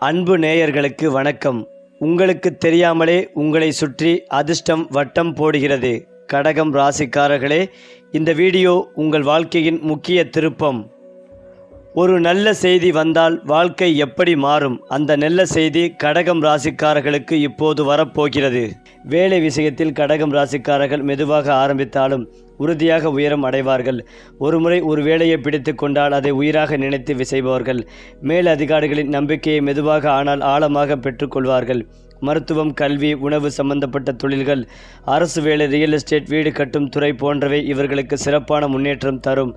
அன்பு நேயர்களுக்கு வணக்கம். உங்களுக்கு தெரியாமலே உங்களை சுற்றி அதிர்ஷ்டம் வட்டம் போடுகிறது. கடகம் ராசிக்காரர்களே, இந்த வீடியோ உங்கள் வாழ்க்கையின் முக்கிய திருப்பம். ஒரு நல்ல செய்தி வந்தால் வாழ்க்கை எப்படி மாறும்? அந்த நல்ல செய்தி கடகம் ராசிக்காரர்களுக்கு இப்போது வரப்போகிறது. வேலை விஷயத்தில் கடகம் ராசிக்காரர்கள் மெதுவாக ஆரம்பித்தாலும் உறுதியாக உயரம் அடைவார்கள். ஒருமுறை ஒரு வேலையை பிடித்து கொண்டால் அதை உயிராக நினைத்து செய்பவர்கள். மேல் அதிகாரிகளின் நம்பிக்கையை மெதுவாக ஆனால் ஆழமாக பெற்றுக்கொள்வார்கள். மருத்துவம், கல்வி, உணவு சம்பந்தப்பட்ட தொழில்கள், அரசு வேலை, ரியல் எஸ்டேட், வீடு கட்டும் துறை போன்றவை இவர்களுக்கு சிறப்பான முன்னேற்றம் தரும்.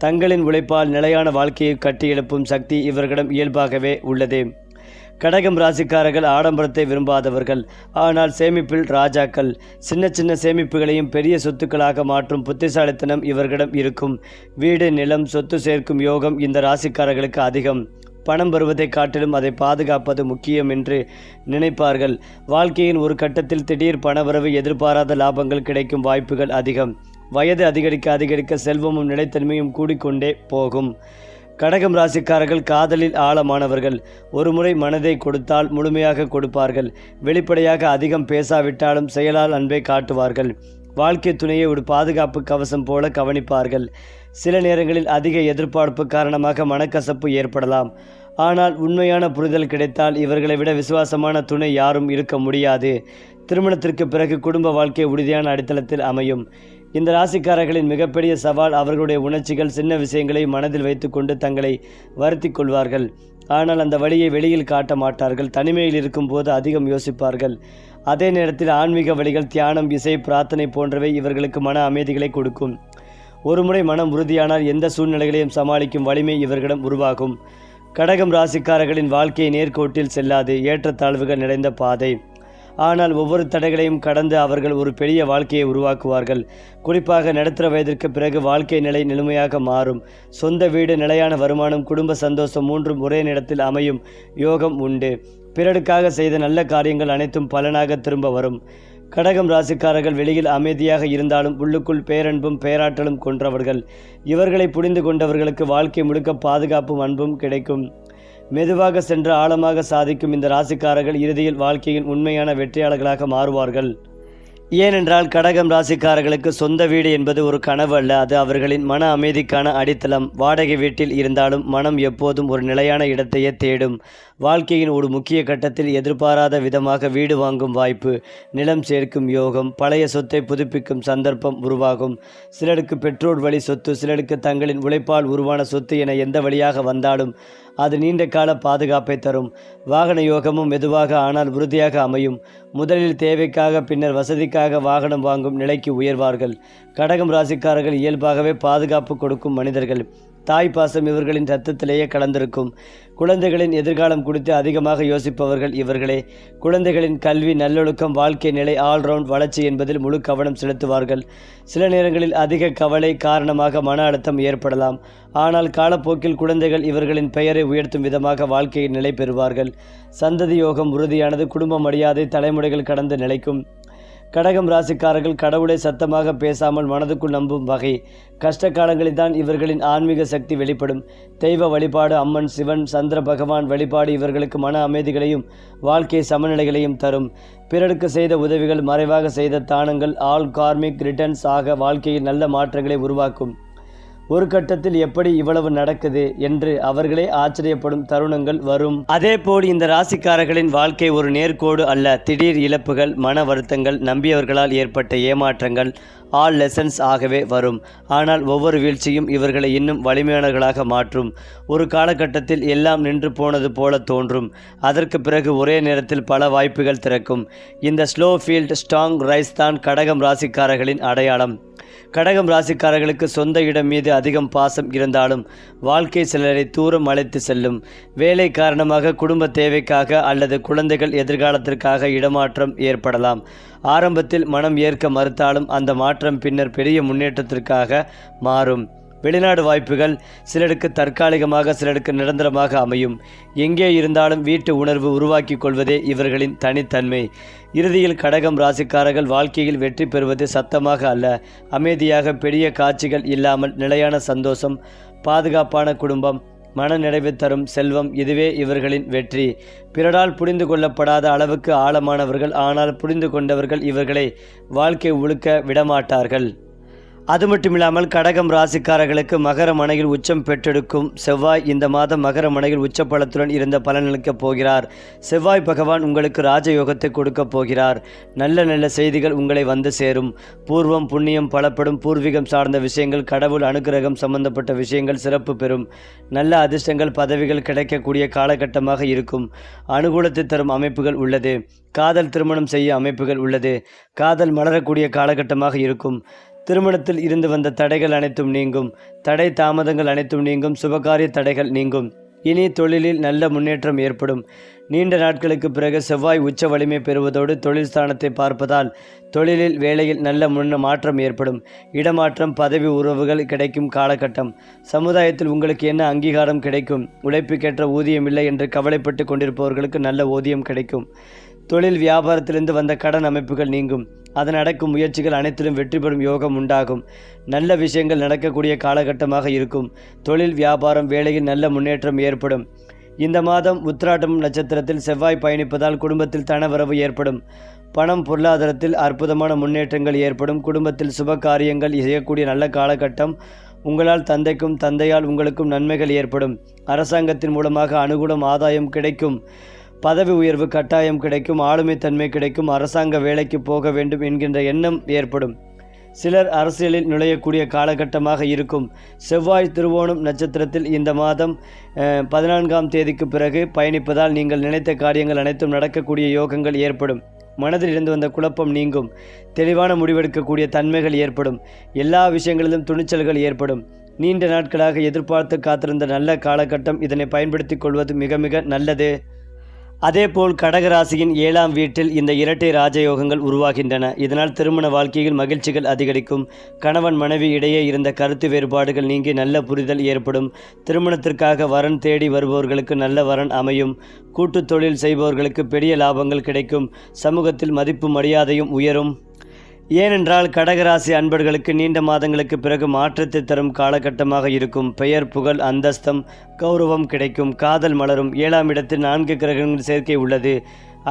தங்களின் உழைப்பால் நிலையான வாழ்க்கையை கட்டியெழுப்பும் சக்தி இவர்களிடம் இயல்பாகவே உள்ளது. கடகம் ராசிக்காரர்கள் ஆடம்பரத்தை விரும்பாதவர்கள், ஆனால் சேமிப்பில் ராஜாக்கள். சின்ன சின்ன சேமிப்புகளையும் பெரிய சொத்துக்களாக மாற்றும் புத்திசாலித்தனம் இவர்களிடம் இருக்கும். வீடு, நிலம், சொத்து சேர்க்கும் யோகம் இந்த ராசிக்காரர்களுக்கு அதிகம். பணம் வருவதை காட்டிலும் அதை பாதுகாப்பது முக்கியம் என்று நினைப்பார்கள். வாழ்க்கையின் ஒரு கட்டத்தில் திடீர் பணவரவு, எதிர்பாராத லாபங்கள் கிடைக்கும் வாய்ப்புகள் அதிகம். வயது அதிகரிக்க அதிகரிக்க செல்வமும் நிலைத்தன்மையும் கூடிக்கொண்டே போகும். கடகம் ராசிக்காரர்கள் காதலில் ஆழமானவர்கள். ஒருமுறை மனதை கொடுத்தால் முழுமையாக கொடுப்பார்கள். வெளிப்படையாக அதிகம் பேசாவிட்டாலும் செயலால் அன்பை காட்டுவார்கள். வாழ்க்கை துணையை ஒரு பாதுகாப்பு கவசம் போல கவனிப்பார்கள். சில நேரங்களில் அதிக எதிர்பார்ப்பு காரணமாக மனக்கசப்பு ஏற்படலாம். ஆனால் உண்மையான புரிதல் கிடைத்தால் இவர்களை விட விசுவாசமான துணை யாரும் இருக்க முடியாது. திருமணத்திற்கு பிறகு குடும்ப வாழ்க்கை உறுதியான அடித்தளத்தில் அமையும். இந்த ராசிக்காரர்களின் மிகப்பெரிய சவால் அவர்களுடைய உணர்ச்சிகள். சின்ன விஷயங்களை மனதில் வைத்துக்கொண்டு தங்களை வருத்தி கொள்வார்கள். ஆனால் அந்த வழியை வெளியில் காட்ட மாட்டார்கள். தனிமையில் இருக்கும்போது அதிகம் யோசிப்பார்கள். அதே நேரத்தில் ஆன்மீக வழிகள், தியானம், இசை, பிரார்த்தனை போன்றவை இவர்களுக்கு மன அமைதிகளை கொடுக்கும். ஒருமுறை மனம் உறுதியானால் எந்த சூழ்நிலைகளையும் சமாளிக்கும் வலிமை இவர்களிடம் உருவாகும். கடகம் ராசிக்காரர்களின் வாழ்க்கை நேர்கோட்டில் செல்லாது, ஏற்றத்தாழ்வுகள் நிறைந்த பாதை. ஆனால் ஒவ்வொரு தடைகளையும் கடந்து அவர்கள் ஒரு பெரிய வாழ்க்கையை உருவாக்குவார்கள். குறிப்பாக நடுத்தர வயதிற்கு பிறகு வாழ்க்கை நிலை முழுமையாக மாறும். சொந்த வீடு, நிலையான வருமானம், குடும்ப சந்தோஷம் மூன்றும் ஒரே நேரத்தில் அமையும் யோகம் உண்டு. பிறருக்காக செய்த நல்ல காரியங்கள் அனைத்தும் பலனாக திரும்ப வரும். கடகம் ராசிக்காரர்கள் வெளியில் அமைதியாக இருந்தாலும் உள்ளுக்குள் பேரன்பும் பேராற்றலும் கொன்றவர்கள். இவர்களை புரிந்து கொண்டவர்களுக்கு வாழ்க்கை முழுக்க பாதுகாப்பும் அன்பும் கிடைக்கும். மெதுவாக சென்று ஆழமாக சாதிக்கும் இந்த ராசிக்காரர்கள் இறுதியில் வாழ்க்கையின் உண்மையான வெற்றியாளர்களாக மாறுவார்கள். ஏனென்றால் கடகம் ராசிக்காரர்களுக்கு சொந்த வீடு என்பது ஒரு கனவு அல்ல, அது அவர்களின் மன அமைதிக்கான அடித்தளம். வாடகை வீட்டில் இருந்தாலும் மனம் எப்போதும் ஒரு நிலையான இடத்தையே தேடும். வாழ்க்கையின் ஒரு முக்கிய கட்டத்தில் எதிர்பாராத விதமாக வீடு வாங்கும் வாய்ப்பு, நிலம் சேர்க்கும் யோகம், பழைய சொத்தை புதுப்பிக்கும் சந்தர்ப்பம் உருவாகும். சிலருக்கு பெற்றோர் வழி சொத்து, சிலருக்கு தங்களின் உழைப்பால் உருவான சொத்து என எந்த வழியாக வந்தாலும் அது நீண்ட கால பாதுகாப்பை தரும். வாகன யோகமும் மெதுவாக ஆனால் உறுதியாக அமையும். முதலில் தேவைக்காக பின்னர் வசதிக்காக வாகனம் வாங்கும் நிலைக்கு உயர்வார்கள். கடகம் ராசிக்காரர்கள் இயல்பாகவே பாதுகாப்பு கொடுக்கும் மனிதர்கள். தாய்ப்பாசம் இவர்களின் இரத்தத்திலேயே கலந்திருக்கும். குழந்தைகளின் எதிர்காலம் குறித்து அதிகமாக யோசிப்பவர்கள் இவர்களே. குழந்தைகளின் கல்வி, நல்லொழுக்கம், வாழ்க்கை நிலை, ஆல்ரவுண்ட் வளர்ச்சி என்பதில் முழு கவனம் செலுத்துவார்கள். சில நேரங்களில் அதிக கவலை காரணமாக மன அழுத்தம் ஏற்படலாம். ஆனால் காலப்போக்கில் குழந்தைகள் இவர்களின் பெயரை உயர்த்தும் விதமாக வாழ்க்கையில் நிலை பெறுவார்கள். சந்ததி யோகம் உறுதியானது. குடும்ப மரியாதை தலைமுறைகள் கடந்து நிலைக்கும். கடகம் ராசிக்காரர்கள் கடவுளை சத்தமாக பேசாமல் மனதுக்குள் நம்பும் வகை. கஷ்ட காலங்களில் தான் இவர்களின் ஆன்மீக சக்தி வெளிப்படும். தெய்வ வழிபாடு, அம்மன், சிவன், சந்திர பகவான் வழிபாடு இவர்களுக்கு மன அமைதிகளையும் வாழ்க்கை சமநிலைகளையும் தரும். பிறருக்கு செய்த உதவிகள், மறைவாக செய்த தானங்கள், ஆல் கார்மிக் ரிட்டர்ன்ஸ் ஆக வாழ்க்கையில் நல்ல மாற்றங்களை உருவாக்கும். ஒரு கட்டத்தில் எப்படி இவ்வளவு நடக்குது என்று அவர்களே ஆச்சரியப்படும் தருணங்கள் வரும். அதேபோல் இந்த ராசிக்காரர்களின் வாழ்க்கை ஒரு நேர்கோடு அல்ல. திடீர் இழப்புகள், மன வருத்தங்கள், நம்பியவர்களால் ஏற்பட்ட ஏமாற்றங்கள், ஆல் லெசன்ஸ் ஆகவே வரும். ஆனால் ஒவ்வொரு வீழ்ச்சியும் இவர்களை இன்னும் வலிமையானவர்களாக மாற்றும். ஒரு காலகட்டத்தில் எல்லாம் நின்று போனது போல தோன்றும். அதற்கு பிறகு ஒரே நேரத்தில் பல வாய்ப்புகள் திறக்கும். இந்த ஸ்லோ ஃபீல்ட் ஸ்ட்ராங் ரைஸ் தான் கடகம் ராசிக்காரர்களின் அடையாளம். கடகம் ராசிக்காரர்களுக்கு சொந்த இடம் மீது அதிகம் பாசம் இருந்தாலும் வாழ்க்கை சிலரை தூரம் அழைத்து செல்லும். வேலை காரணமாக, குடும்ப தேவைக்காக அல்லது குழந்தைகள் எதிர்காலத்திற்காக இடமாற்றம் ஏற்படலாம். ஆரம்பத்தில் மனம் ஏற்க மறுத்தாலும் அந்த மாற்றம் பின்னர் பெரிய முன்னேற்றத்திற்காக மாறும். வெளிநாடு வாய்ப்புகள் சிலருக்கு தற்காலிகமாக, சிலருக்கு நிரந்தரமாக அமையும். எங்கே இருந்தாலும் வீட்டு உணர்வு உருவாக்கி கொள்வதே இவர்களின் தனித்தன்மை. இறுதியில் கடகம் ராசிக்காரர்கள் வாழ்க்கையில் வெற்றி பெறுவது சத்தமாக அல்ல, அமைதியாக, பெரிய காட்சிகள் இல்லாமல் நிலையான சந்தோஷம், பாதுகாப்பான குடும்பம், மன நிறைவு தரும் செல்வம், இதுவே இவர்களின் வெற்றி. பிறரால் புரிந்து கொள்ளப்படாத அளவுக்கு ஆழமானவர்கள். ஆனால் புரிந்து கொண்டவர்கள் இவர்களை வாழ்க்கை உழுக்க விடமாட்டார்கள். அது மட்டுமில்லாமல் கடகம் ராசிக்காரர்களுக்கு மகர மனையில் உச்சம் பெற்றெடுக்கும் செவ்வாய் இந்த மாதம் மகர மனையில் உச்சப்பலத்துடன் இருந்த பலனளிக்கப் போகிறார். செவ்வாய் பகவான் உங்களுக்கு ராஜயோகத்தை கொடுக்கப் போகிறார். நல்ல நல்ல செய்திகள் உங்களை வந்து சேரும். பூர்வம் புண்ணியம் பலப்படும். பூர்வீகம் சார்ந்த விஷயங்கள், கடவுள் அனுகிரகம் சம்பந்தப்பட்ட விஷயங்கள் சிறப்பு பெறும். நல்ல அதிர்ஷ்டங்கள், பதவிகள் கிடைக்கக்கூடிய காலகட்டமாக இருக்கும். அனுகூலத்தை தரும் அமைப்புகள் உள்ளது. காதல் திருமணம் செய்ய அமைப்புகள் உள்ளது. காதல் மலரக்கூடிய காலகட்டமாக இருக்கும். திருமணத்தில் இருந்து வந்த தடைகள் அனைத்தும் நீங்கும். தடை தாமதங்கள் அனைத்தும் நீங்கும். சுபகாரிய தடைகள் நீங்கும். இனி தொழிலில் நல்ல முன்னேற்றம் ஏற்படும். நீண்ட நாட்களுக்கு பிறகு செவ்வாய் உச்ச வலிமை பெறுவதோடு தொழில் ஸ்தானத்தை பார்ப்பதால் தொழிலில் வேலையில் நல்ல மாற்றம் ஏற்படும். இடமாற்றம், பதவி உறவுகள் கிடைக்கும் காலகட்டம். சமுதாயத்தில் உங்களுக்கு என்ன அங்கீகாரம் கிடைக்கும். உழைப்புக்கேற்ற ஊதியம் இல்லை என்று கவலைப்பட்டு கொண்டிருப்பவர்களுக்கு நல்ல ஊதியம் கிடைக்கும். தொழில் வியாபாரத்திலிருந்து வந்த கடன் அமைப்புகள் நீங்கும். அதன் நடக்கும் முயற்சிகள் அனைத்திலும் வெற்றி பெறும் யோகம் உண்டாகும். நல்ல விஷயங்கள் நடக்கக்கூடிய காலகட்டமாக இருக்கும். தொழில் வியாபாரம் வேலையில் நல்ல முன்னேற்றம் ஏற்படும். இந்த மாதம் உத்திராடம் நட்சத்திரத்தில் செவ்வாய் பயணிப்பதால் குடும்பத்தில் தனவரவு ஏற்படும். பணம், பொருளாதாரத்தில் அற்புதமான முன்னேற்றங்கள் ஏற்படும். குடும்பத்தில் சுப காரியங்கள் செய்யக்கூடிய நல்ல காலகட்டம். உங்களால் தந்தைக்கும் தந்தையால் உங்களுக்கும் நன்மைகள் ஏற்படும். அரசாங்கத்தின் மூலமாக அனுகூலம், ஆதாயம் கிடைக்கும். பதவி உயர்வு கட்டாயம் கிடைக்கும். ஆளுமை தன்மை கிடைக்கும். அரசாங்க வேலைக்கு போக வேண்டும் என்கின்ற எண்ணம் ஏற்படும். சிலர் அரசியலில் நுழையக்கூடிய காலகட்டமாக இருக்கும். செவ்வாய் திருவோணம் நட்சத்திரத்தில் இந்த மாதம் 14ஆம் தேதிக்கு பிறகு பயணிப்பதால் நீங்கள் நினைத்த காரியங்கள் அனைத்தும் நடக்கக்கூடிய யோகங்கள் ஏற்படும். மனதில் இருந்து வந்த குழப்பம் நீங்கும். தெளிவான முடிவெடுக்கக்கூடிய தன்மைகள் ஏற்படும். எல்லா விஷயங்களிலும் துணிச்சல்கள் ஏற்படும். நீண்ட நாட்களாக எதிர்பார்த்து காத்திருந்த நல்ல காலகட்டம். இதனை பயன்படுத்தி கொள்வது மிக மிக நல்லது. அதேபோல் கடகராசியின் 7ஆம் வீட்டில் இந்த இரட்டை ராஜயோகங்கள் உருவாகின்றன. இதனால் திருமண வாழ்க்கையில் மகிழ்ச்சிகள் அதிகரிக்கும். கணவன் மனைவி இடையே இருந்த கருத்து வேறுபாடுகள் நீங்கி நல்ல புரிதல் ஏற்படும். திருமணத்திற்காக வரன் தேடி வருபவர்களுக்கு நல்ல வரன் அமையும். கூட்டுத் தொழில் செய்பவர்களுக்கு பெரிய லாபங்கள் கிடைக்கும். சமூகத்தில் மதிப்பு மரியாதையும் உயரும். ஏனென்றால் கடகராசி அன்பர்களுக்கு நீண்ட மாதங்களுக்கு பிறகு மாற்றத்தை தரும் காலகட்டமாக இருக்கும். பெயர், புகழ், அந்தஸ்தம், கௌரவம் கிடைக்கும். காதல் மலரும். 7ஆம் இடத்தில் 4 கிரகங்கள் சேர்க்கை உள்ளது.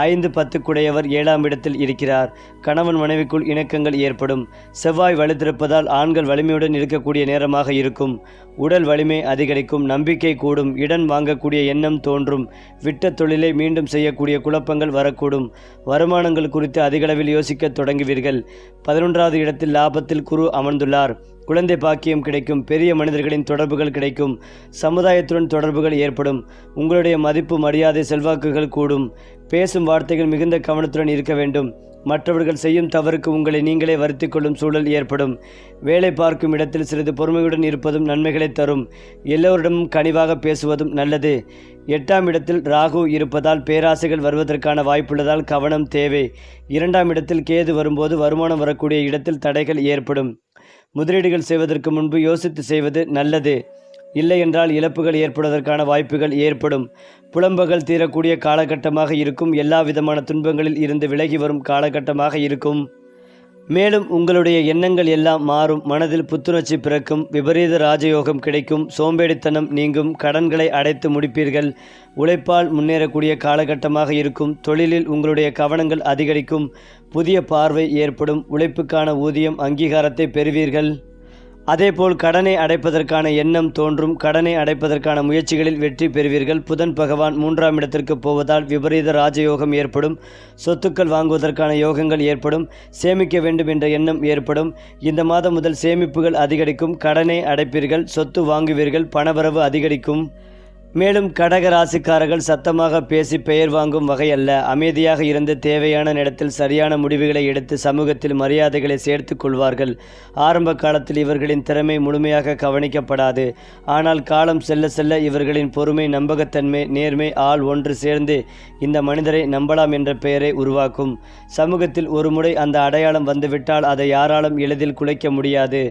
5, 10 குடையவர் 7ஆம் இடத்தில் இருக்கிறார். கணவன் மனைவிக்குள் இணக்கங்கள் ஏற்படும். செவ்வாய் வலுத்திருப்பதால் ஆண்கள் வலிமையுடன் இருக்கக்கூடிய நேரமாக இருக்கும். உடல் வலிமை அதிகரிக்கும். நம்பிக்கை கூடும். இடம் வாங்கக்கூடிய எண்ணம் தோன்றும். விட்ட தொழிலை மீண்டும் செய்யக்கூடிய குழப்பங்கள் வரக்கூடும். வருமானங்கள் குறித்து அதிகளவில் யோசிக்க தொடங்குவீர்கள். 11வது இடத்தில் லாபத்தில் குரு அமர்ந்துள்ளார். குழந்தை பாக்கியம் கிடைக்கும். பெரிய மனிதர்களின் தொடர்புகள் கிடைக்கும். சமுதாயத்துடன் தொடர்புகள் ஏற்படும். உங்களுடைய மதிப்பு, மரியாதை, செல்வாக்குகள் கூடும். பேசும் வார்த்தைகள் மிகுந்த கவனத்துடன் இருக்க வேண்டும். மற்றவர்கள் செய்யும் தவறுக்கு உங்களை நீங்களே வருத்தி கொள்ளும் சூழல் ஏற்படும். வேலை பார்க்கும் இடத்தில் சிறிது பொறுமையுடன் இருப்பதும் நன்மைகளை தரும். எல்லோரிடமும் கனிவாக பேசுவதும் நல்லது. 8ஆம் இடத்தில் ராகு இருப்பதால் பேராசைகள் வருவதற்கான வாய்ப்புள்ளதால் கவனம் தேவை. 2ஆம் இடத்தில் கேது வரும்போது வருமானம் வரக்கூடிய இடத்தில் தடைகள் ஏற்படும். முதலீடுகள் செய்வதற்கு முன்பு யோசித்து செய்வது நல்லது. இல்லை என்றால் இழப்புகள் ஏற்படுவதற்கான வாய்ப்புகள் ஏற்படும். புலம்புகள் தீரக்கூடிய காலகட்டமாக இருக்கும். எல்லா விதமான துன்பங்களில் இருந்து விலகி வரும் காலகட்டமாக இருக்கும். மேலும் உங்களுடைய எண்ணங்கள் எல்லாம் மாறும். மனதில் புத்துணர்ச்சி பிறக்கும். விபரீத ராஜயோகம் கிடைக்கும். சோம்பேறித்தனம் நீங்கும். கடன்களை அடைத்து முடிப்பீர்கள். உழைப்பால் முன்னேறக்கூடிய காலகட்டமாக இருக்கும். தொழிலில் உங்களுடைய கவனங்கள் அதிகரிக்கும். புதிய பார்வை ஏற்படும். உழைப்புக்கான ஊதியம், அங்கீகாரத்தை பெறுவீர்கள். அதேபோல் கடனை அடைப்பதற்கான எண்ணம் தோன்றும். கடனை அடைப்பதற்கான முயற்சிகளில் வெற்றி பெறுவீர்கள். புதன் பகவான் 3ஆம் இடத்திற்கு போவதால் விபரீத ராஜயோகம் ஏற்படும். சொத்துக்கள் வாங்குவதற்கான யோகங்கள் ஏற்படும். சேமிக்க வேண்டும் என்ற எண்ணம் ஏற்படும். இந்த மாதம் முதல் சேமிப்புகள் அதிகரிக்கும். கடனை அடைப்பீர்கள். சொத்து வாங்குவீர்கள். பணவரவு அதிகரிக்கும். மேலும் கடக ராசிக்காரர்கள் சத்தமாக பேசி பெயர் வாங்கும் வகை அல்ல. அமைதியாக இருந்து தேவையான நேரத்தில் சரியான முடிவுகளை எடுத்து சமூகத்தில் மரியாதைகளை சேர்த்து கொள்வார்கள். ஆரம்ப காலத்தில் இவர்களின் திறமை முழுமையாக கவனிக்கப்படாது. ஆனால் காலம் செல்ல செல்ல இவர்களின் பொறுமை, நம்பகத்தன்மை, நேர்மை ஆள் ஒன்று சேர்ந்து இந்த மனிதரை நம்பலாம் என்ற பெயரை உருவாக்கும். சமூகத்தில் ஒரு முறை அந்த அடையாளம் வந்துவிட்டால் அதை யாராலும் எளிதில் குலைக்க முடியாது.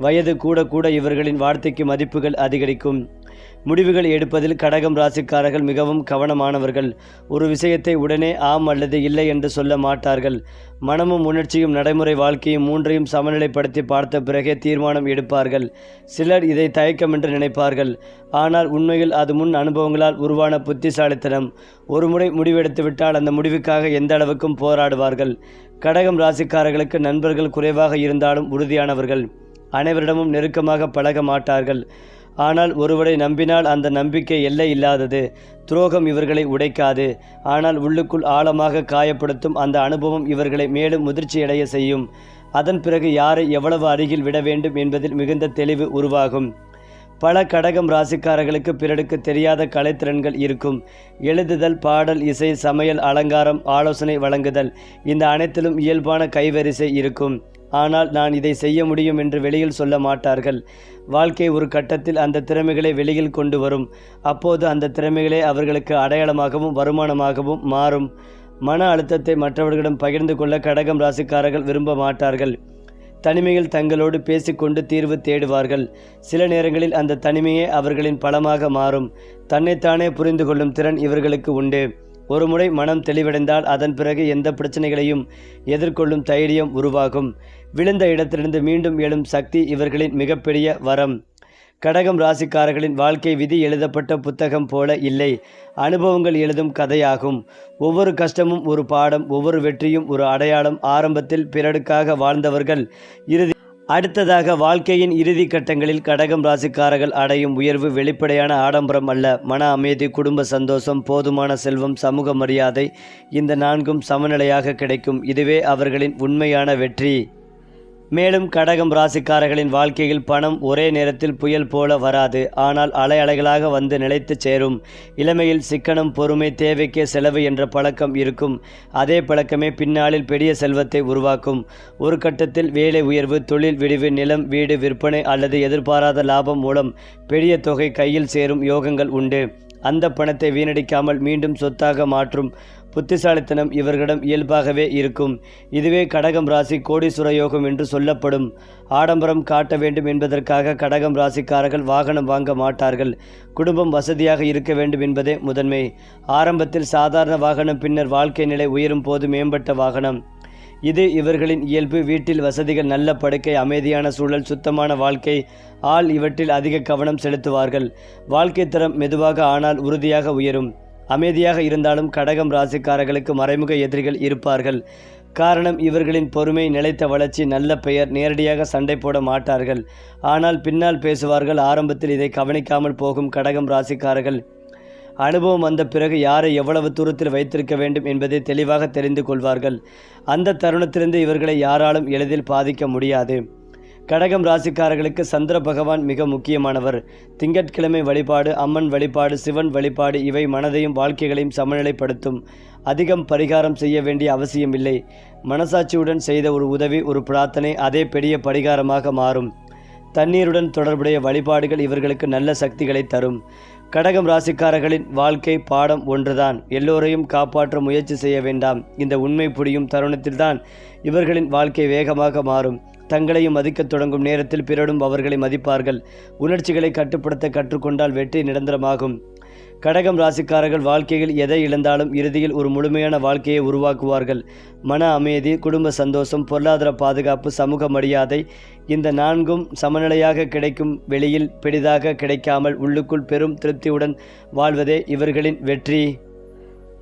வயது கூட கூட இவர்களின் வார்த்தைக்கு மதிப்புகள் அதிகரிக்கும். முடிவுகள் எடுப்பதில் கடகம் ராசிக்காரர்கள் மிகவும் கவனமானவர்கள். ஒரு விஷயத்தை உடனே ஆம் அல்லது இல்லை என்று சொல்ல மாட்டார்கள். மனமும் உணர்ச்சியும் நடைமுறை வாழ்க்கையும் மூன்றையும் சமநிலைப்படுத்தி பார்த்த பிறகே தீர்மானம் எடுப்பார்கள். சிலர் இதை தயக்கம் என்று நினைப்பார்கள். ஆனால் உண்மையில் அது முன் அனுபவங்களால் உருவான புத்திசாலித்தனம். ஒருமுறை முடிவெடுத்து விட்டால் அந்த முடிவுக்காக எந்த அளவுக்கும் போராடுவார்கள். கடகம் ராசிக்காரர்களுக்கு நண்பர்கள் குறைவாக இருந்தாலும் உறுதியானவர்கள். அனைவரிடமும் நெருக்கமாக பழக மாட்டார்கள். ஆனால் ஒருவரை நம்பினால் அந்த நம்பிக்கை எல்லை இல்லாதது. துரோகம் இவர்களை உடைக்காது. ஆனால் உள்ளுக்குள் ஆழமாக காயப்படுத்தும் அந்த அனுபவம் இவர்களை மேலும் முதிர்ச்சியடைய செய்யும். அதன் பிறகு யாரை எவ்வளவு அருகில் விட வேண்டும் என்பதில் மிகுந்த தெளிவு உருவாகும். பல கடகம் ராசிக்காரர்களுக்கு பிறருக்கு தெரியாத கலைத்திறன்கள் இருக்கும். எழுதுதல், பாடல், இசை, சமையல், அலங்காரம், ஆலோசனை வழங்குதல், இந்த அனைத்திலும் இயல்பான கைவரிசை இருக்கும். ஆனால் நான் இதை செய்ய முடியும் என்று வெளியில் சொல்ல மாட்டார்கள். வாழ்க்கை ஒரு கட்டத்தில் அந்த திறமைகளை வெளியில் கொண்டு வரும். அப்போது அந்த திறமைகளே அவர்களுக்கு அடையாளமாகவும் வருமானமாகவும் மாறும். மன அழுத்தத்தை மற்றவர்களிடம் பகிர்ந்து கொள்ள கடகம் ராசிக்காரர்கள் விரும்ப மாட்டார்கள். தனிமையில் தங்களோடு பேசிக்கொண்டு தீர்வு தேடுவார்கள். சில நேரங்களில் அந்த தனிமையே அவர்களின் பலமாக மாறும். தன்னைத்தானே புரிந்து கொள்ளும் திறன் இவர்களுக்கு உண்டு. ஒருமுறை மனம் தெளிவடைந்தால் அதன் பிறகு எந்த பிரச்சனைகளையும் எதிர்கொள்ளும் தைரியம் உருவாகும். விழுந்த இடத்திலிருந்து மீண்டும் எழும் சக்தி இவர்களின் மிகப்பெரிய வரம். கடகம் ராசிக்காரர்களின் வாழ்க்கை விதி எழுதப்பட்ட புத்தகம் போல இல்லை, அனுபவங்கள் எழுதும் கதையாகும். ஒவ்வொரு கஷ்டமும் ஒரு பாடம், ஒவ்வொரு வெற்றியும் ஒரு அடையாளம். ஆரம்பத்தில் பிறருக்காக வாழ்ந்தவர்கள் அடுத்ததாக வாழ்க்கையின் இறுதி கட்டங்களில் கடகம் ராசிக்காரர்கள் அடையும் உயர்வு வெளிப்படையான ஆடம்பரம் அல்ல. மன அமைதி, குடும்ப சந்தோஷம், போதுமான செல்வம், சமூக மரியாதை, இந்த நான்கும் சமநிலையாக கிடைக்கும். இதுவே அவர்களின் உண்மையான வெற்றி. மேலும் கடகம் ராசிக்காரர்களின் வாழ்க்கையில் பணம் ஒரே நேரத்தில் புயல் போல வராது. ஆனால் அலைகளாக வந்து நிலைத்து சேரும். இளமையில் சிக்கனம், பொறுமை, தேவைக்கே செலவு என்ற பழக்கம் இருக்கும். அதே பழக்கமே பின்னாளில் பெரிய செல்வத்தை உருவாக்கும். ஒரு கட்டத்தில் வேலை உயர்வு, தொழில் விடிவு, நிலம், வீடு விற்பனை அல்லது எதிர்பாராத லாபம் மூலம் பெரிய தொகை கையில் சேரும் யோகங்கள் உண்டு. அந்த பணத்தை வீணடிக்காமல் மீண்டும் சொத்தாக மாற்றும் புத்திசாலித்தனம் இவர்களிடம் இயல்பாகவே இருக்கும். இதுவே கடகம் ராசி கோடீஸ்வர யோகம் என்று சொல்லப்படும். ஆடம்பரம் காட்ட வேண்டும் என்பதற்காக கடகம் ராசிக்காரர்கள் வாகனம் வாங்க மாட்டார்கள். குடும்பம் வசதியாக இருக்க வேண்டும் என்பதே முதன்மை. ஆரம்பத்தில் சாதாரண வாகனம், பின்னர் வாழ்க்கை நிலை உயரும் போது மேம்பட்ட வாகனம். இது இவர்களின் இயல்பு. வீட்டில் வசதிகள், நல்ல படுக்கை, அமைதியான சூழல், சுத்தமான வாழ்க்கை, ஆள் இவற்றில் அதிக கவனம் செலுத்துவார்கள். வாழ்க்கை தரம் மெதுவாக ஆனால் உறுதியாக உயரும். அமைதியாக இருந்தாலும் கடகம் ராசிக்காரர்களுக்கு மறைமுக எதிரிகள் இருப்பார்கள். காரணம் இவர்களின் பொறுமை, நிலைத்த வளர்ச்சி, நல்ல பெயர். நேரடியாக சண்டை போட மாட்டார்கள், ஆனால் பின்னால் பேசுவார்கள். ஆரம்பத்தில் இதை கவனிக்காமல் போகும் கடகம் ராசிக்காரர்கள் அனுபவம் வந்த பிறகு யாரை எவ்வளவு தூரத்தில் வைத்திருக்க வேண்டும் என்பதை தெளிவாக தெரிந்து கொள்வார்கள். அந்த தருணத்திலிருந்து இவர்களை யாராலும் எளிதில் பாதிக்க முடியாது. கடகம் ராசிக்காரர்களுக்கு சந்திர பகவான் மிக முக்கியமானவர். திங்கட்கிழமை வழிபாடு, அம்மன் வழிபாடு, சிவன் வழிபாடு இவை மனதையும் வாழ்க்கைகளையும் சமநிலைப்படுத்தும். அதிகம் பரிகாரம் செய்ய வேண்டிய அவசியமில்லை. மனசாட்சியுடன் செய்த ஒரு உதவி, ஒரு பிரார்த்தனை அதே பெரிய பரிகாரமாக மாறும். தண்ணீருடன் தொடர்புடைய வழிபாடுகள் இவர்களுக்கு நல்ல சக்திகளை தரும். கடகம் ராசிக்காரர்களின் வாழ்க்கை பாடம் ஒன்றுதான். எல்லோரையும் காப்பாற்ற முயற்சி செய்ய வேண்டாம். இந்த உண்மை புரியும் தருணத்தில்தான் இவர்களின் வாழ்க்கை வேகமாக மாறும். தங்களையும் மதிக்கத் தொடங்கும் நேரத்தில் பிறரும் அவர்களை மதிப்பார்கள். உணர்ச்சிகளை கட்டுப்படுத்த கற்றுக்கொண்டால் வெற்றி நிரந்தரமாகும். கடகம் ராசிக்காரர்கள் வாழ்க்கையில் எதை இழந்தாலும் இறுதியில் ஒரு முழுமையான வாழ்க்கையை உருவாக்குவார்கள். மன அமைதி, குடும்ப சந்தோஷம், பொருளாதார பாதுகாப்பு, சமூக மரியாதை, இந்த நான்கும் சமநிலையாக கிடைக்கும். வெளியில் பெரிதாக கிடைக்காமல் உள்ளுக்குள் பெரும் திருப்தியுடன் வாழ்வதே இவர்களின் வெற்றி.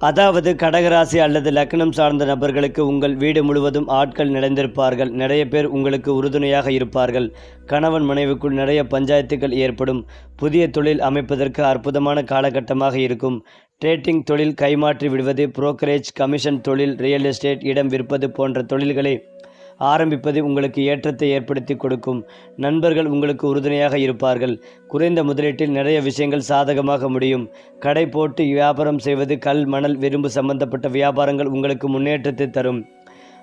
அதாவது கடகராசி அல்லது லக்னம் சார்ந்த நபர்களுக்கு உங்கள் வீடு முழுவதும் ஆட்கள் நிறைந்திருப்பார்கள். நிறைய பேர் உங்களுக்கு உறுதுணையாக இருப்பார்கள். கணவன் மனைவிக்குள் நிறைய பஞ்சாயத்துகள் ஏற்படும். புதிய தொழில் அமைப்பதற்கு அற்புதமான காலகட்டமாக இருக்கும். ட்ரேடிங் தொழில், கைமாற்றி விடுவது, புரோக்கரேஜ், கமிஷன் தொழில், ரியல் எஸ்டேட், இடம் விற்பது போன்ற தொழில்களை ஆரம்பிப்பது உங்களுக்கு ஏற்றத்தை ஏற்படுத்தி கொடுக்கும். நண்பர்கள் உங்களுக்கு உறுதுணையாக இருப்பார்கள். குறைந்த முதலீட்டில் நிறைய விஷயங்கள் சாதகமாக முடியும். கடை போட்டு வியாபாரம் செய்வது, கல், மணல், இரும்பு சம்பந்தப்பட்ட வியாபாரங்கள் உங்களுக்கு முன்னேற்றத்தை தரும்.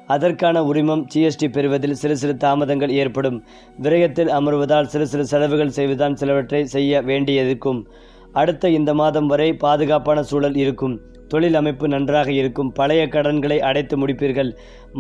அதற்கான உரிமம், ஜிஎஸ்டி பெறுவதில் சிறு தாமதங்கள் ஏற்படும். விரயத்தில் அமர்வதால் சிறு செலவுகள் செய்வதால் சிலவற்றை செய்ய வேண்டியிருக்கும். அடுத்த இந்த மாதம் வரை பாதுகாப்பான சூழல் இருக்கும். தொழில் அமைப்பு நன்றாக இருக்கும். பழைய கடன்களை அடைத்து முடிப்பீர்கள்.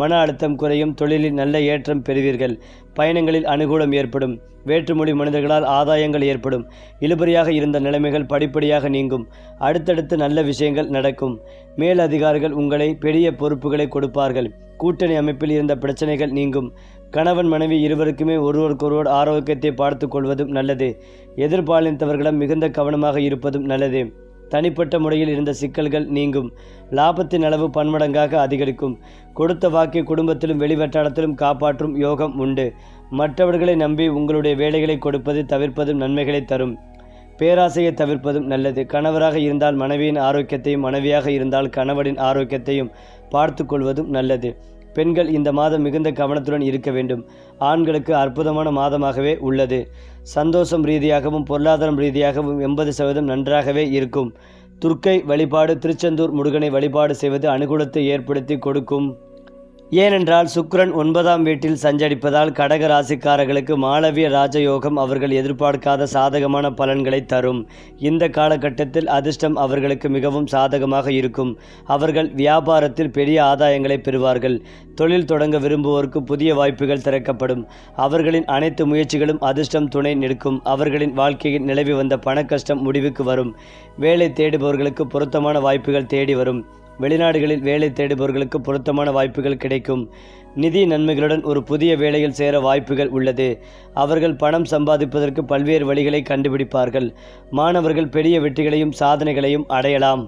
மன அழுத்தம் குறையும். தொழிலில் நல்ல ஏற்றம் பெறுவீர்கள். பயணங்களில் அனுகூலம் ஏற்படும். வேற்றுமொழி மனிதர்களால் ஆதாயங்கள் ஏற்படும். இழுபறியாக இருந்த நிலைமைகள் படிப்படியாக நீங்கும். அடுத்தடுத்து நல்ல விஷயங்கள் நடக்கும். மேல் அதிகாரிகள் உங்களை பெரிய பொறுப்புகளை கொடுப்பார்கள். கூட்டணி அமைப்பில் இருந்த பிரச்சனைகள் நீங்கும். கணவன் மனைவி இருவருக்குமே ஒருவருக்கொருவர் ஆரோக்கியத்தை பார்த்து கொள்வதும் நல்லது. எதிர்பாலினத்தவர்களிடம் மிகுந்த கவனமாக இருப்பதும் நல்லது. தனிப்பட்ட முறையில் இருந்த சிக்கல்கள் நீங்கும். லாபத்தின் அளவு பன்மடங்காக அதிகரிக்கும். கொடுத்த வாக்கை குடும்பத்திலும் வெளிவட்டாரத்திலும் காப்பாற்றும் யோகம் உண்டு. மற்றவர்களை நம்பி உங்களுடைய வேலைகளை கொடுப்பது தவிர்ப்பதும் நன்மைகளை தரும். பேராசையை தவிர்ப்பதும் நல்லது. கணவராக இருந்தால் மனைவியின் ஆரோக்கியத்தையும், மனைவியாக இருந்தால் கணவனின் ஆரோக்கியத்தையும் பார்த்து கொள்வதும் நல்லது. பெண்கள் இந்த மாதம் மிகுந்த கவனத்துடன் இருக்க வேண்டும். ஆண்களுக்கு அற்புதமான மாதமாகவே உள்ளது. சந்தோஷம் ரீதியாகவும் பொருளாதாரம் ரீதியாகவும் 80% நன்றாகவே இருக்கும். துர்க்கை வழிபாடு, திருச்செந்தூர் முருகனை வழிபாடு செய்வது அனுகூலத்தை ஏற்படுத்தி கொடுக்கும். ஏனென்றால் சுக்கிரன் 9ஆம் வீட்டில் சஞ்சரிப்பதால் கடக ராசிக்காரர்களுக்கு மாளவிய ராஜயோகம் அவர்கள் எதிர்பார்க்காத சாதகமான பலன்களை தரும். இந்த காலகட்டத்தில் அதிர்ஷ்டம் அவர்களுக்கு மிகவும் சாதகமாக இருக்கும். அவர்கள் வியாபாரத்தில் பெரிய ஆதாயங்களை பெறுவார்கள். தொழில் தொடங்க விரும்புவோருக்கு புதிய வாய்ப்புகள் திறக்கப்படும். அவர்களின் அனைத்து முயற்சிகளும் அதிர்ஷ்டம் துணை நிற்கும். அவர்களின் வாழ்க்கையில் நிலவி வந்த பண கஷ்டம் முடிவுக்கு வரும். வேலை தேடுபவர்களுக்கு பொருத்தமான வாய்ப்புகள் தேடி வரும். வெளிநாடுகளில் வேலை தேடுபவர்களுக்கு பொருத்தமான வாய்ப்புகள் கிடைக்கும். நிதி நன்மைகளுடன் ஒரு புதிய வேலையில் சேர வாய்ப்புகள் உள்ளது. அவர்கள் பணம் சம்பாதிப்பதற்கு பல்வேறு வழிகளை கண்டுபிடிப்பார்கள். மாணவர்கள் பெரிய வெற்றிகளையும் சாதனைகளையும் அடையலாம்.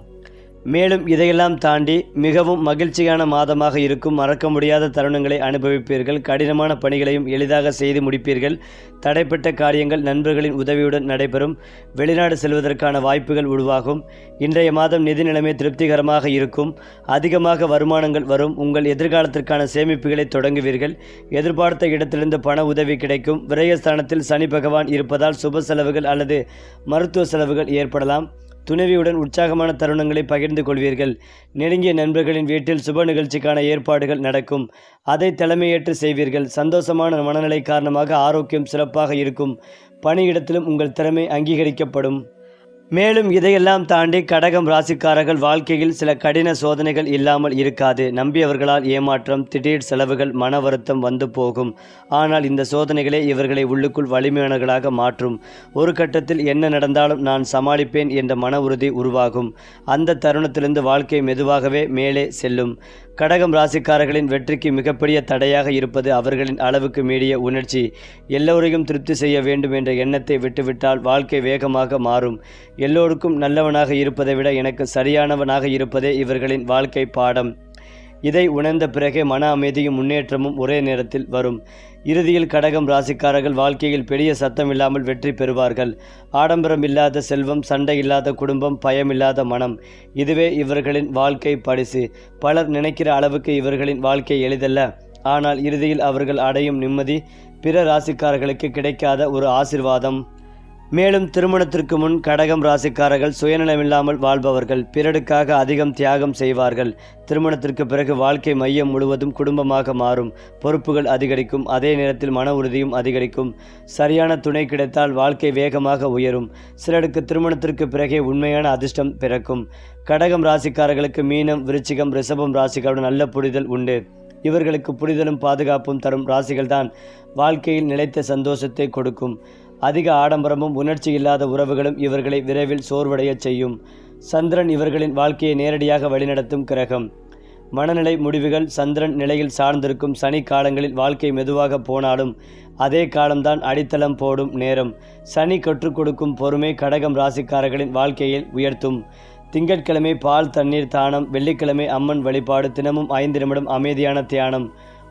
மேலும் இதையெல்லாம் தாண்டி மிகவும் மகிழ்ச்சியான மாதமாக இருக்கும். மறக்க முடியாத தருணங்களை அனுபவிப்பீர்கள். கடினமான பணிகளையும் எளிதாக செய்து முடிப்பீர்கள். தடைப்பட்ட காரியங்கள் நண்பர்களின் உதவியுடன் நடைபெறும். வெளிநாடு செல்வதற்கான வாய்ப்புகள் உருவாகும். இன்றைய மாதம் நிதி நிலைமை திருப்திகரமாக இருக்கும். அதிகமாக வருமானங்கள் வரும். உங்கள் எதிர்காலத்திற்கான சேமிப்புகளை தொடங்குவீர்கள். எதிர்பார்த்த இடத்திலிருந்து பண உதவி கிடைக்கும். விரயஸ்தானத்தில் சனி பகவான் இருப்பதால் சுப செலவுகள் அல்லது மருத்துவ செலவுகள் ஏற்படலாம். துணைவியுடன் உற்சாகமான தருணங்களை பகிர்ந்து கொள்வீர்கள். நெருங்கிய நண்பர்களின் வீட்டில் சுப நிகழ்ச்சிக்கான ஏற்பாடுகள் நடக்கும். அதை தலைமையேற்று செய்வீர்கள். சந்தோஷமான மனநிலை காரணமாக ஆரோக்கியம் சிறப்பாக இருக்கும். பணியிடத்திலும் உங்கள் திறமை அங்கீகரிக்கப்படும். மேலும் இதையெல்லாம் தாண்டி கடகம் ராசிக்காரர்கள் வாழ்க்கையில் சில கடின சோதனைகள் இல்லாமல் இருக்காது. நம்பியவர்களால் ஏமாற்றம், திடீர் செலவுகள், மன வருத்தம் வந்து போகும். ஆனால் இந்த சோதனைகளே இவர்களை உள்ளுக்குள் வலிமையானவர்களாக மாற்றும். ஒரு கட்டத்தில் என்ன நடந்தாலும் நான் சமாளிப்பேன் என்ற மன உறுதி உருவாகும். அந்த தருணத்திலிருந்து வாழ்க்கை மெதுவாகவே மேலே செல்லும். கடகம் ராசிக்காரர்களின் வெற்றிக்கு மிகப்பெரிய தடையாக இருப்பது அவர்களின் அளவுக்கு மீறிய உணர்ச்சி. எல்லோரையும் திருப்தி செய்ய வேண்டும் என்ற எண்ணத்தை விட்டுவிட்டால் வாழ்க்கை வேகமாக மாறும். எல்லோருக்கும் நல்லவனாக இருப்பதை விட எனக்கு சரியானவனாக இருப்பதே இவர்களின் வாழ்க்கை பாடம். இதை உணர்ந்த பிறகே மன அமைதியும் முன்னேற்றமும் ஒரே நேரத்தில் வரும். இறுதியில் கடகம் ராசிக்காரர்கள் வாழ்க்கையில் பெரிய சத்தம் இல்லாமல் வெற்றி பெறுவார்கள். ஆடம்பரம் இல்லாத செல்வம், சண்டை இல்லாத குடும்பம், பயமில்லாத மனம், இதுவே இவர்களின் வாழ்க்கை பரிசு. பலர் நினைக்கிற அளவுக்கு இவர்களின் வாழ்க்கை எளிதல்ல. ஆனால் இறுதியில் அவர்கள் அடையும் நிம்மதி பிற ராசிக்காரர்களுக்கு கிடைக்காத ஒரு ஆசிர்வாதம். மேலும் திருமணத்திற்கு முன் கடகம் ராசிக்காரர்கள் சுயநலமில்லாமல் வாழ்பவர்கள். பிறருக்காக அதிகம் தியாகம் செய்வார்கள். திருமணத்திற்கு பிறகு வாழ்க்கை மையம் முழுவதும் குடும்பமாக மாறும். பொறுப்புகள் அதிகரிக்கும். அதே நேரத்தில் மன உறுதியும் அதிகரிக்கும். சரியான துணை கிடைத்தால் வாழ்க்கை வேகமாக உயரும். சிலருக்கு திருமணத்திற்கு பிறகே உண்மையான அதிர்ஷ்டம் பிறக்கும். கடகம் ராசிக்காரர்களுக்கு மீனம், விருச்சிகம், ரிஷபம் ராசிக்காரர்கள் நல்ல புரிதல் உண்டு. இவர்களுக்கு புரிதலும் பாதுகாப்பும் தரும் ராசிகள்தான் வாழ்க்கையில் நிலைத்த சந்தோஷத்தை கொடுக்கும். அதிக ஆடம்பரமும் உணர்ச்சி இல்லாத உறவுகளும் இவர்களை விரைவில் சோர்வடைய செய்யும். சந்திரன் இவர்களின் வாழ்க்கையை நேரடியாக வழிநடத்தும் கிரகம். மனநிலை முடிவுகள் சந்திரன் நிலையில் சார்ந்திருக்கும். சனி காலங்களில் வாழ்க்கை மெதுவாக போனாலும் அதே காலம்தான் அடித்தளம் போடும் நேரம். சனி கற்றுக் கொடுக்கும் பொறுமை கடகம் ராசிக்காரர்களின் வாழ்க்கையில் உயர்த்தும். திங்கட்கிழமை பால் தண்ணீர் தானம், வெள்ளிக்கிழமை அம்மன் வழிபாடு, தினமும் 5 நிமிடம் அமைதியான தியானம்,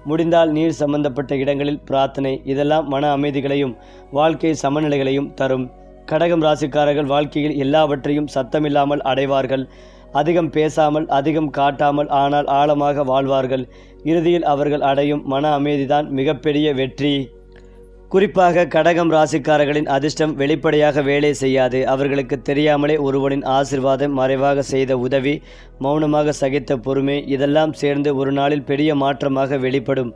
முடிந்தால் நீர் சம்பந்தப்பட்ட இடங்களில் பிரார்த்தனை, இதெல்லாம் மன அமைதிகளையும் வாழ்க்கை சமநிலைகளையும் தரும். கடகம் ராசிக்காரர்கள் வாழ்க்கையில் எல்லாவற்றையும் சத்தமில்லாமல் அடைவார்கள். அதிகம் பேசாமல், அதிகம் காட்டாமல், ஆனால் ஆழமாக வாழ்வார்கள். இறுதியில் அவர்கள் அடையும் மன அமைதிதான் மிகப்பெரிய வெற்றி. குறிப்பாக கடகம் ராசிக்காரர்களின் அதிர்ஷ்டம் வெளிப்படையாக வேலை செய்யாது. அவர்களுக்கு தெரியாமலே ஒருவனின் ஆசிர்வாதம், மறைவாக செய்த உதவி, மௌனமாக சகித்த பொறுமை, இதெல்லாம் சேர்ந்து ஒரு நாளில் பெரிய மாற்றமாக வெளிப்படும்.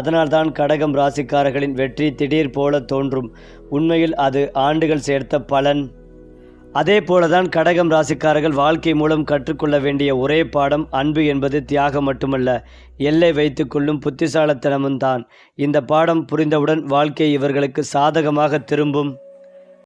அதனால்தான் கடகம் ராசிக்காரர்களின் வெற்றி திடீர் போல தோன்றும். உண்மையில் அது ஆண்டுகள் சேர்த்த பலன். அதே போலதான் கடகம் ராசிக்காரர்கள் வாழ்க்கை மூலம் கற்றுக்கொள்ள வேண்டிய ஒரே பாடம் அன்பு என்பது தியாகம் மட்டுமல்ல, எல்லை வைத்து கொள்ளும் புத்திசாலித்தனமும் தான். இந்த பாடம் புரிந்தவுடன் வாழ்க்கை இவர்களுக்கு சாதகமாக திரும்பும்.